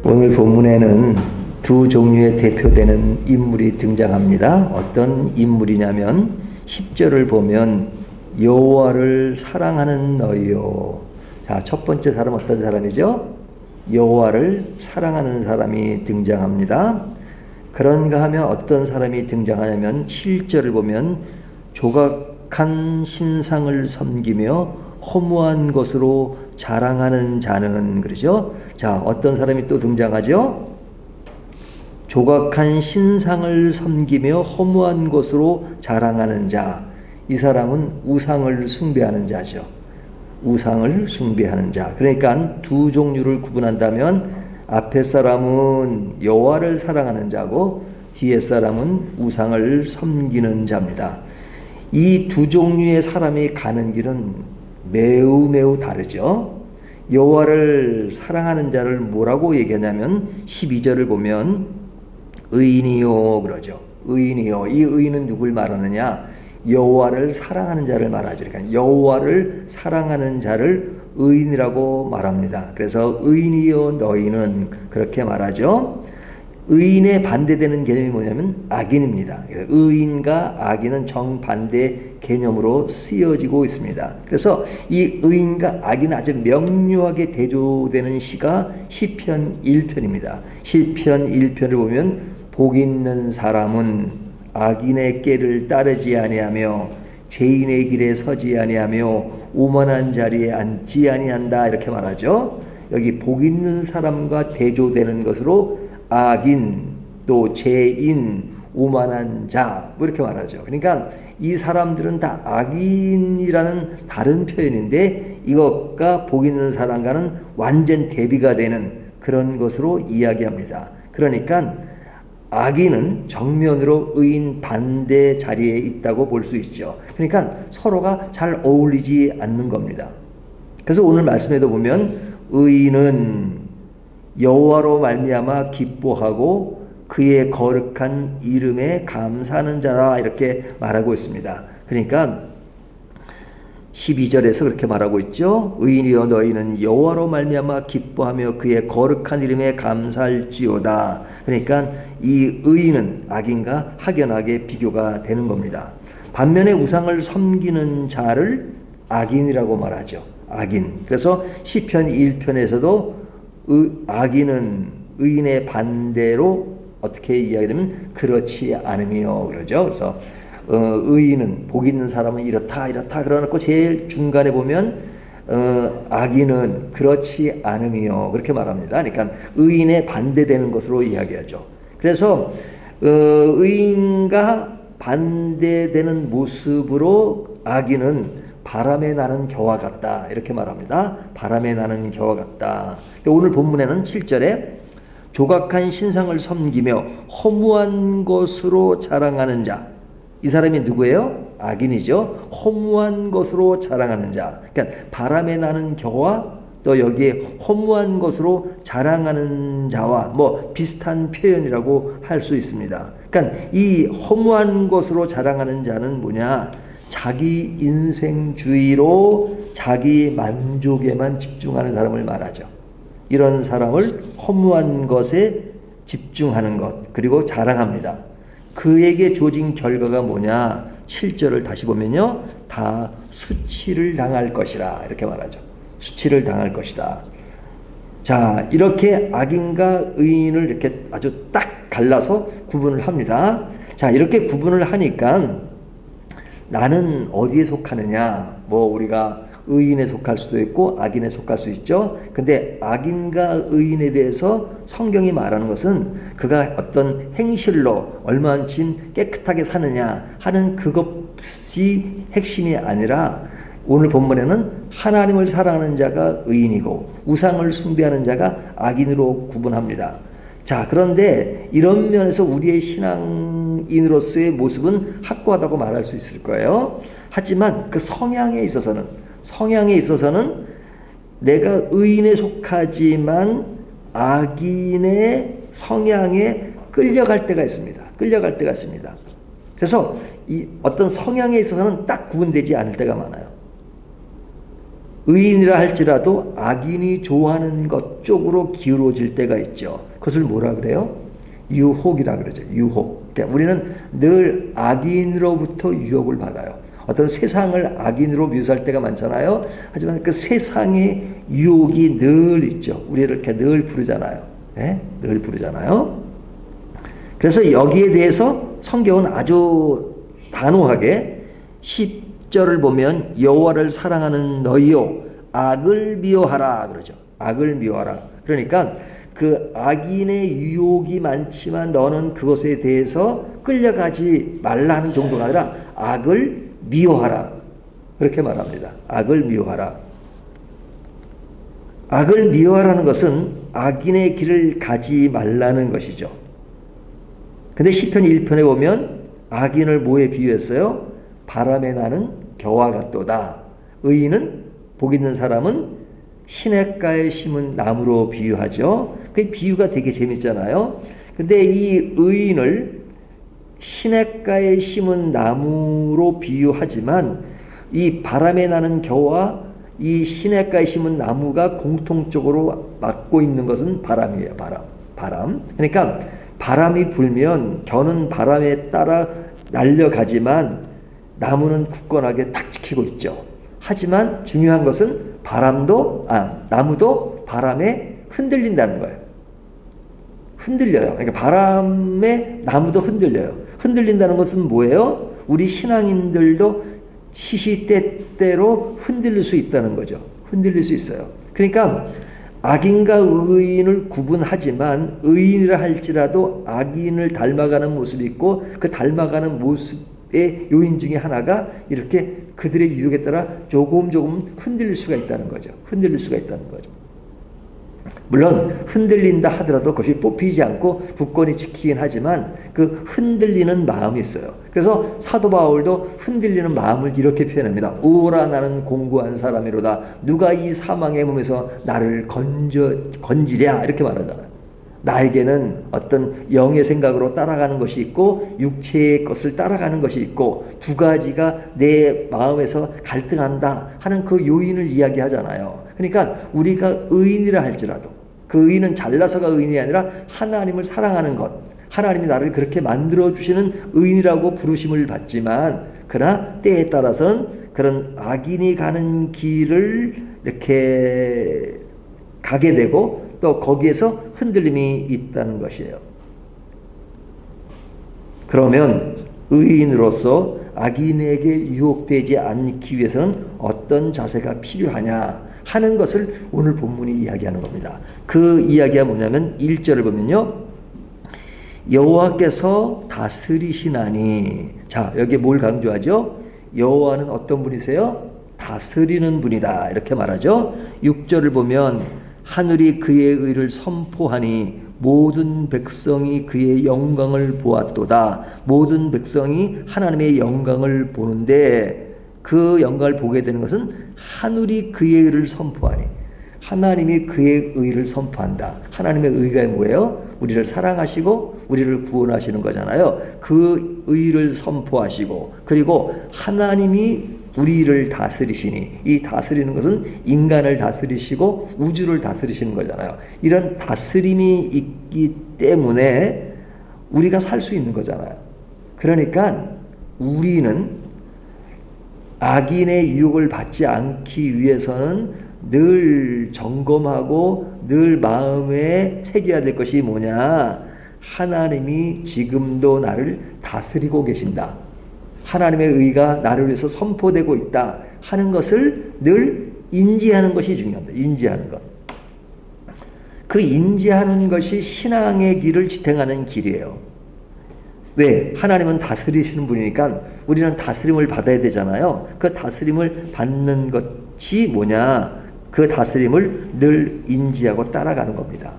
오늘 본문에는 두 종류의 대표되는 인물이 등장합니다. 어떤 인물이냐면 10절을 보면 여호와를 사랑하는 너희요. 자, 첫 번째 사람 어떤 사람이죠? 여호와를 사랑하는 사람이 등장합니다. 그런가 하면 어떤 사람이 등장하냐면 7절을 보면 조각한 신상을 섬기며 허무한 것으로 자랑하는 자는, 그러죠? 자, 어떤 사람이 또 등장하죠? 조각한 신상을 섬기며 허무한 것으로 자랑하는 자. 이 사람은 우상을 숭배하는 자죠. 우상을 숭배하는 자. 그러니까 두 종류를 구분한다면 앞에 사람은 여호와를 사랑하는 자고 뒤에 사람은 우상을 섬기는 자입니다. 이 두 종류의 사람이 가는 길은 매우 다르죠. 여호와를 사랑하는 자를 뭐라고 얘기하냐면 12절을 보면 의인이요 그러죠. 의인이요. 이 의인은 누굴 말하느냐? 여호와를 사랑하는 자를 말하죠. 그러니까 여호와를 사랑하는 자를 의인이라고 말합니다. 그래서 의인이요 너희는 그렇게 말하죠. 의인에 반대되는 개념이 뭐냐면 악인입니다. 의인과 악인은 정반대 개념으로 쓰여지고 있습니다. 그래서 이 의인과 악인은 아주 명료하게 대조되는 시가 시편 1편입니다. 시편 1편을 보면 복 있는 사람은 악인의 꾀를 따르지 아니하며 죄인의 길에 서지 아니하며 오만한 자리에 앉지 아니한다, 이렇게 말하죠. 여기 복 있는 사람과 대조되는 것으로 악인, 또 죄인, 오만한 자, 뭐 이렇게 말하죠. 그러니까 이 사람들은 다 악인이라는 다른 표현인데 이것과 복 있는 사람과는 완전 대비가 되는 그런 것으로 이야기합니다. 그러니까 악인은 정면으로 의인 반대 자리에 있다고 볼 수 있죠. 그러니까 서로가 잘 어울리지 않는 겁니다. 그래서 오늘 말씀에도 보면 의인은 여호와로 말미암아 기뻐하고 그의 거룩한 이름에 감사하는 자라, 이렇게 말하고 있습니다. 그러니까 12절에서 그렇게 말하고 있죠. 의인이여 너희는 여호와로 말미암아 기뻐하며 그의 거룩한 이름에 감사할지어다. 그러니까 이 의인은 악인과 확연하게 비교가 되는 겁니다. 반면에 우상을 섬기는 자를 악인이라고 말하죠. 악인. 그래서 시편 1편에서도 악인은 의인의 반대로 어떻게 이야기하면 그렇지 않으며 그러죠. 그래서 의인은, 복 있는 사람은 이렇다 그러놓고 제일 중간에 보면 악인은 그렇지 않으며 그렇게 말합니다. 그러니까 의인에 반대되는 것으로 이야기하죠. 그래서 의인과 반대되는 모습으로 악인은 바람에 나는 겨와 같다, 이렇게 말합니다. 바람에 나는 겨와 같다. 오늘 본문에는 7절에 조각한 신상을 섬기며 허무한 것으로 자랑하는 자, 이 사람이 누구예요? 악인이죠. 허무한 것으로 자랑하는 자. 그러니까 바람에 나는 겨와 또 여기에 허무한 것으로 자랑하는 자와 뭐 비슷한 표현이라고 할 수 있습니다. 그러니까 이 허무한 것으로 자랑하는 자는 뭐냐? 자기 인생주의로 자기 만족에만 집중하는 사람을 말하죠. 이런 사람을 허무한 것에 집중하는 것, 그리고 자랑합니다. 그에게 주어진 결과가 뭐냐? 7절을 다시 보면요, 다 수치를 당할 것이라, 이렇게 말하죠. 수치를 당할 것이다. 자, 이렇게 악인과 의인을 이렇게 아주 딱 갈라서 구분을 합니다. 자, 이렇게 구분을 하니까 나는 어디에 속하느냐? 뭐 우리가 의인에 속할 수도 있고 악인에 속할 수 있죠. 근데 악인과 의인에 대해서 성경이 말하는 것은 그가 어떤 행실로 얼마만큼 깨끗하게 사느냐 하는 그것이 핵심이 아니라 오늘 본문에는 하나님을 사랑하는 자가 의인이고 우상을 숭배하는 자가 악인으로 구분합니다. 자, 그런데 이런 면에서 우리의 신앙인으로서의 모습은 확고하다고 말할 수 있을 거예요. 하지만 그 성향에 있어서는 내가 의인에 속하지만 악인의 성향에 끌려갈 때가 있습니다. 그래서 이 어떤 성향에 있어서는 딱 구분되지 않을 때가 많아요. 의인이라 할지라도 악인이 좋아하는 것 쪽으로 기울어질 때가 있죠. 그것을 뭐라 그래요? 유혹이라 그러죠. 유혹. 그러니까 우리는 늘 악인으로부터 유혹을 받아요. 어떤 세상을 악인으로 묘사할 때가 많잖아요. 하지만 그 세상의 유혹이 늘 있죠. 우리 이렇게 늘 부르잖아요. 네? 늘 부르잖아요. 그래서 여기에 대해서 성경은 아주 단호하게 10절을 보면 여호와를 사랑하는 너희요 악을 미워하라 그러죠. 악을 미워하라. 그러니까 그 악인의 유혹이 많지만 너는 그것에 대해서 끌려가지 말라는 정도가 아니라 악을 미워하라. 그렇게 말합니다. 악을 미워하라. 악을 미워하라는 것은 악인의 길을 가지 말라는 것이죠. 근데 시편 1편에 보면 악인을 뭐에 비유했어요? 바람에 나는 겨와 같도다. 의인은, 복 있는 사람은 시냇가에 심은 나무로 비유하죠. 그 비유가 되게 재밌잖아요. 근데 이 의인을 시냇가에 심은 나무로 비유하지만 이 바람에 나는 겨와 이 시냇가에 심은 나무가 공통적으로 맡고 있는 것은 바람이에요. 바람. 그러니까 바람이 불면 겨는 바람에 따라 날려가지만 나무는 굳건하게 딱 지키고 있죠. 하지만 중요한 것은 나무도 바람에 흔들린다는 거예요. 흔들려요. 그러니까 바람에 나무도 흔들려요. 흔들린다는 것은 뭐예요? 우리 신앙인들도 시시때때로 흔들릴 수 있다는 거죠. 흔들릴 수 있어요. 그러니까 악인과 의인을 구분하지만 의인이라 할지라도 악인을 닮아가는 모습이 있고 그 닮아가는 모습의 요인 중에 하나가 이렇게 그들의 유혹에 따라 조금 흔들릴 수가 있다는 거죠. 흔들릴 수가 있다는 거죠. 물론 흔들린다 하더라도 그것이 뽑히지 않고 굳건히 지키긴 하지만 그 흔들리는 마음이 있어요. 그래서 사도 바울도 흔들리는 마음을 이렇게 표현합니다. 오라 나는 공고한 사람이로다. 누가 이 사망의 몸에서 나를 건지랴 이렇게 말하잖아요. 나에게는 어떤 영의 생각으로 따라가는 것이 있고 육체의 것을 따라가는 것이 있고 두 가지가 내 마음에서 갈등한다 하는 그 요인을 이야기하잖아요. 그러니까 우리가 의인이라 할지라도 그 의인은 잘나서가 의인이 아니라 하나님을 사랑하는 것, 하나님이 나를 그렇게 만들어주시는 의인이라고 부르심을 받지만 그러나 때에 따라서는 그런 악인이 가는 길을 이렇게 가게 되고 또 거기에서 흔들림이 있다는 것이에요. 그러면 의인으로서 악인에게 유혹되지 않기 위해서는 어떤 자세가 필요하냐 하는 것을 오늘 본문이 이야기하는 겁니다. 그 이야기가 뭐냐면 1절을 보면요. 여호와께서 다스리시나니. 자, 여기에 뭘 강조하죠? 여호와는 어떤 분이세요? 다스리는 분이다. 이렇게 말하죠. 6절을 보면 하늘이 그의 의를 선포하니 모든 백성이 그의 영광을 보았도다. 모든 백성이 하나님의 영광을 보는데 그 영광을 보게 되는 것은 하늘이 그의 의를 선포하니. 하나님이 그의 의를 선포한다. 하나님의 의가 뭐예요? 우리를 사랑하시고 우리를 구원하시는 거잖아요. 그 의를 선포하시고 그리고 하나님이 우리를 다스리시니. 이 다스리는 것은 인간을 다스리시고 우주를 다스리시는 거잖아요. 이런 다스림이 있기 때문에 우리가 살 수 있는 거잖아요. 그러니까 우리는 악인의 유혹을 받지 않기 위해서는 늘 점검하고 늘 마음에 새겨야 될 것이 뭐냐? 하나님이 지금도 나를 다스리고 계신다. 하나님의 의가 나를 위해서 선포되고 있다 하는 것을 늘 인지하는 것이 중요합니다. 인지하는 것. 그 인지하는 것이 신앙의 길을 지탱하는 길이에요. 왜? 하나님은 다스리시는 분이니까 우리는 다스림을 받아야 되잖아요. 그 다스림을 받는 것이 뭐냐? 그 다스림을 늘 인지하고 따라가는 겁니다.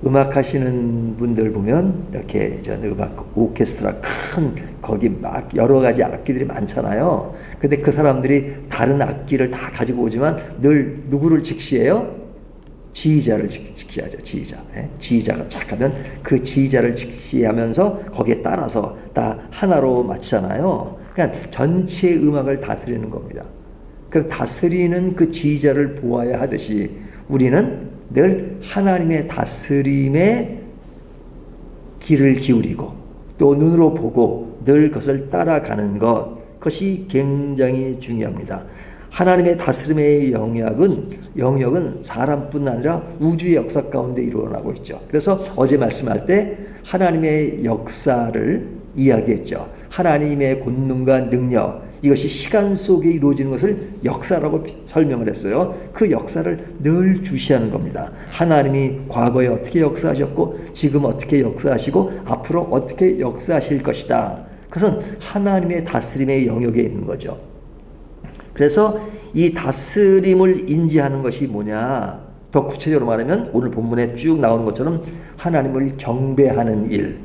음악 하시는 분들 보면 이렇게 음악 오케스트라 큰 거기 막 여러 가지 악기들이 많잖아요. 근데 그 사람들이 다른 악기를 다 가지고 오지만 늘 누구를 직시해요? 지휘자를 직시하죠. 지휘자. 지휘자가 착 하면 그 지휘자를 직시하면서 거기에 따라서 다 하나로 맞잖아요. 그러니까 전체 음악을 다스리는 겁니다. 그 다스리는 그 지휘자를 보아야 하듯이 우리는 늘 하나님의 다스림에 귀를 기울이고 또 눈으로 보고 늘 그것을 따라가는 것, 그것이 굉장히 중요합니다. 하나님의 다스림의 영역은 사람뿐 아니라 우주의 역사 가운데 일어나고 있죠. 그래서 어제 말씀할 때 하나님의 역사를 이야기했죠. 하나님의 권능과 능력, 이것이 시간 속에 이루어지는 것을 역사라고 설명을 했어요. 그 역사를 늘 주시하는 겁니다. 하나님이 과거에 어떻게 역사하셨고 지금 어떻게 역사하시고 앞으로 어떻게 역사하실 것이다. 그것은 하나님의 다스림의 영역에 있는 거죠. 그래서 이 다스림을 인지하는 것이 뭐냐, 더 구체적으로 말하면 오늘 본문에 쭉 나오는 것처럼 하나님을 경배하는 일,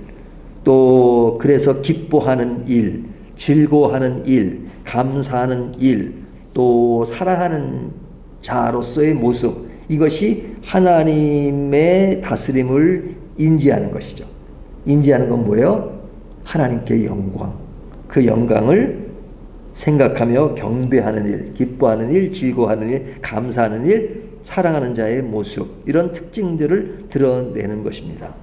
또 그래서 기뻐하는 일, 즐거워하는 일, 감사하는 일, 또 사랑하는 자로서의 모습, 이것이 하나님의 다스림을 인지하는 것이죠. 인지하는 건 뭐예요? 하나님께 영광, 그 영광을 생각하며 경배하는 일, 기뻐하는 일, 즐거워하는 일, 감사하는 일, 사랑하는 자의 모습, 이런 특징들을 드러내는 것입니다.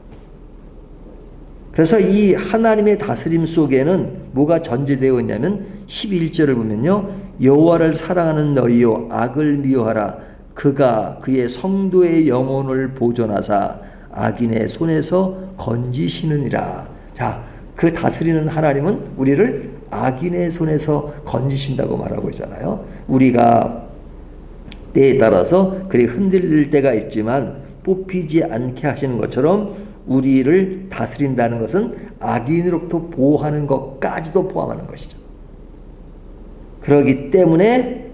그래서 이 하나님의 다스림 속에는 뭐가 전제되어 있냐면 11절을 보면요, 여호와를 사랑하는 너희요 악을 미워하라. 그가 그의 성도의 영혼을 보존하사 악인의 손에서 건지시느니라. 자, 그 다스리는 하나님은 우리를 악인의 손에서 건지신다고 말하고 있잖아요. 우리가 때에 따라서 그리 흔들릴 때가 있지만 뽑히지 않게 하시는 것처럼 우리를 다스린다는 것은 악인으로부터 보호하는 것까지도 포함하는 것이죠. 그렇기 때문에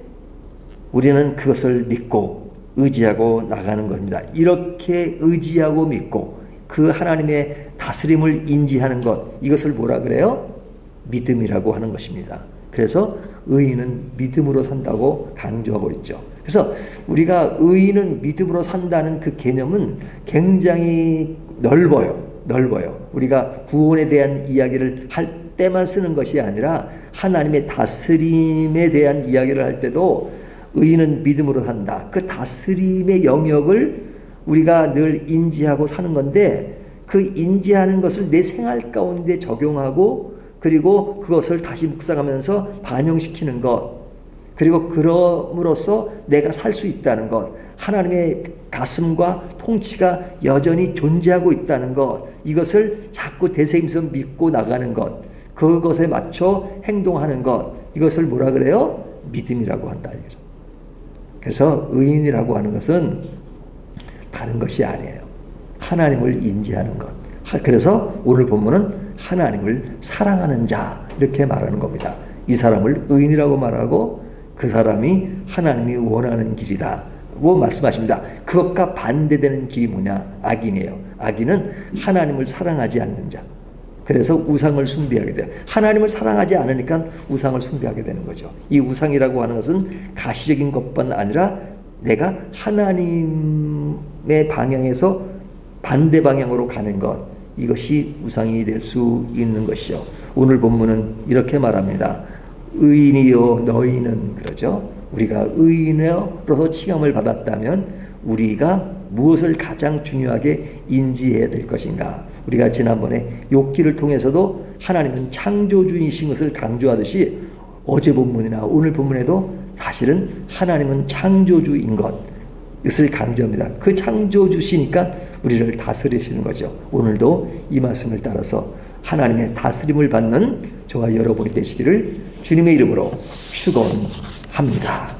우리는 그것을 믿고 의지하고 나가는 겁니다. 이렇게 의지하고 믿고 그 하나님의 다스림을 인지하는 것, 이것을 뭐라 그래요? 믿음이라고 하는 것입니다. 그래서 의인은 믿음으로 산다고 강조하고 있죠. 그래서 우리가 의인은 믿음으로 산다는 그 개념은 굉장히 넓어요. 우리가 구원에 대한 이야기를 할 때만 쓰는 것이 아니라 하나님의 다스림에 대한 이야기를 할 때도 의인은 믿음으로 산다. 그 다스림의 영역을 우리가 늘 인지하고 사는 건데, 그 인지하는 것을 내 생활 가운데 적용하고 그리고 그것을 다시 묵상하면서 반영시키는 것, 그리고 그럼으로써 내가 살 수 있다는 것, 하나님의 가슴과 통치가 여전히 존재하고 있다는 것, 이것을 자꾸 되새기면서 믿고 나가는 것, 그것에 맞춰 행동하는 것, 이것을 뭐라 그래요? 믿음이라고 한다. 그래서 의인이라고 하는 것은 다른 것이 아니에요. 하나님을 인지하는 것. 그래서 오늘 본문은 하나님을 사랑하는 자, 이렇게 말하는 겁니다. 이 사람을 의인이라고 말하고 그 사람이 하나님이 원하는 길이라고 말씀하십니다. 그것과 반대되는 길이 뭐냐? 악인이에요. 악인은 하나님을 사랑하지 않는 자. 그래서 우상을 숭배하게 돼요. 하나님을 사랑하지 않으니까 우상을 숭배하게 되는 거죠. 이 우상이라고 하는 것은 가시적인 것뿐 아니라 내가 하나님의 방향에서 반대 방향으로 가는 것, 이것이 우상이 될 수 있는 것이죠. 오늘 본문은 이렇게 말합니다. 의인이요 너희는, 그러죠. 우리가 의인으로서 칭함을 받았다면 우리가 무엇을 가장 중요하게 인지해야 될 것인가. 우리가 지난번에 욥기를 통해서도 하나님은 창조주이신 것을 강조하듯이 어제 본문이나 오늘 본문에도 사실은 하나님은 창조주인 것을 강조합니다. 그 창조주시니까 우리를 다스리시는 거죠. 오늘도 이 말씀을 따라서 하나님의 다스림을 받는 저와 여러분이 되시기를 주님의 이름으로 축원합니다.